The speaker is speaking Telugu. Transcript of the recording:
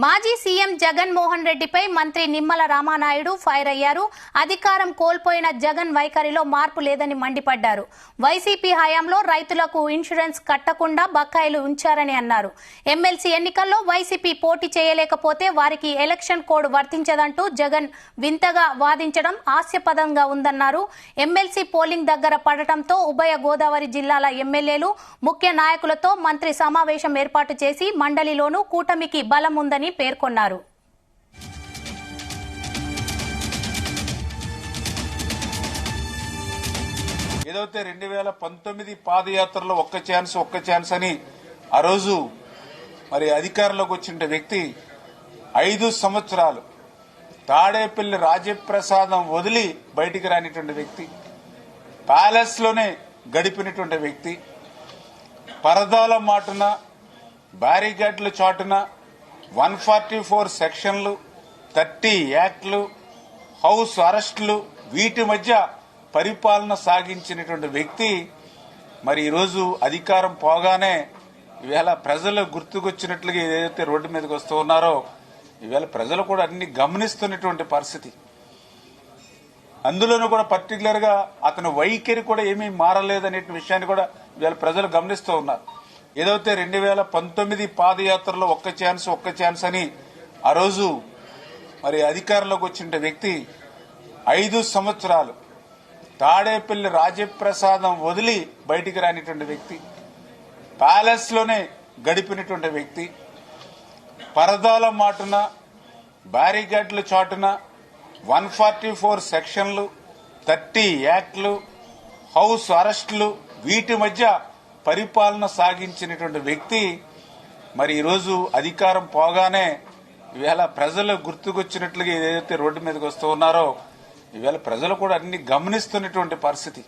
మాజీ సీఎం జగన్ మోహన్ రెడ్డిపై మంత్రి నిమ్మల రామానాయుడు ఫైర్ అయ్యారు. అధికారం కోల్పోయిన జగన్ వైఖరిలో మార్పు లేదని మండిపడ్డారు. వైసీపీ హయాంలో రైతులకు ఇన్సూరెన్స్ కట్టకుండా బకాయిలు ఉంచారని అన్నారు. ఎమ్మెల్సీ ఎన్నికల్లో వైసీపీ పోటీ చేయలేకపోతే వారికి ఎలక్షన్ కోడ్ వర్తించదంటూ జగన్ వింతగా వాదించడం హాస్యాస్పదంగా ఉందన్నారు. ఎమ్మెల్సీ పోలింగ్ దగ్గర పడటంతో ఉభయ గోదావరి జిల్లాల ఎమ్మెల్యేలు ముఖ్య నాయకులతో మంత్రి సమావేశం ఏర్పాటు చేసి మండలిలోనూ కూటమికి బలం ఉందని పేర్కొన్నారు. ఏదైతే 2019 పాదయాత్రలో ఒక్క ఛాన్స్ అని ఆ రోజు మరి అధికారంలోకి వచ్చిన వ్యక్తి 5 సంవత్సరాలు తాడేపల్లి రాజప్రసాదం వదిలి బయటికి రానిటువంటి వ్యక్తి, ప్యాలెస్ లోనే గడిపినటువంటి వ్యక్తి, పరదాల మాటున బ్యారికేడ్ల చాటున 144 సెక్షన్లు, 30 యాక్ట్లు, హౌస్ అరెస్టులు, వీటి మధ్య పరిపాలన సాగించినటువంటి వ్యక్తి మరి ఈరోజు అధికారం పోగానే ఈవేళ ప్రజలు గుర్తుకొచ్చినట్లుగా ఏదైతే రోడ్డు మీదకి వస్తూ ఉన్నారో ఈవేళ ప్రజలు కూడా అన్ని గమనిస్తున్నటువంటి పరిస్థితి. అందులోనూ కూడా పర్టికులర్ గా అతని వైఖరి కూడా ఏమీ మారలేదనే విషయాన్ని కూడా ఈవేళ ప్రజలు గమనిస్తూ ఉన్నారు. ఏదైతే 2019 పాదయాత్రలో ఒక్క ఛాన్స్ అని ఆ రోజు మరి అధికారంలోకి వచ్చిన వ్యక్తి 5 సంవత్సరాలు తాడేపల్లి రాజప్రసాదం వదిలి బయటికి రానిటువంటి వ్యక్తి, ప్యాలెస్ లోనే గడిపినటువంటి వ్యక్తి, పరదాల మాటున బ్యారికేడ్ల చాటున 144 సెక్షన్లు, 30 యాక్ట్లు, హౌస్ అరెస్టులు, వీటి మధ్య పరిపాలన సాగించినటువంటి వ్యక్తి మరి ఈరోజు అధికారం పోగానే ఈవేళ ప్రజలు గుర్తుకొచ్చినట్లుగా ఏదైతే రోడ్డు మీదకి వస్తూ ఉన్నారో ఈవేళ ప్రజలు కూడా అన్ని గమనిస్తున్నటువంటి పరిస్థితి.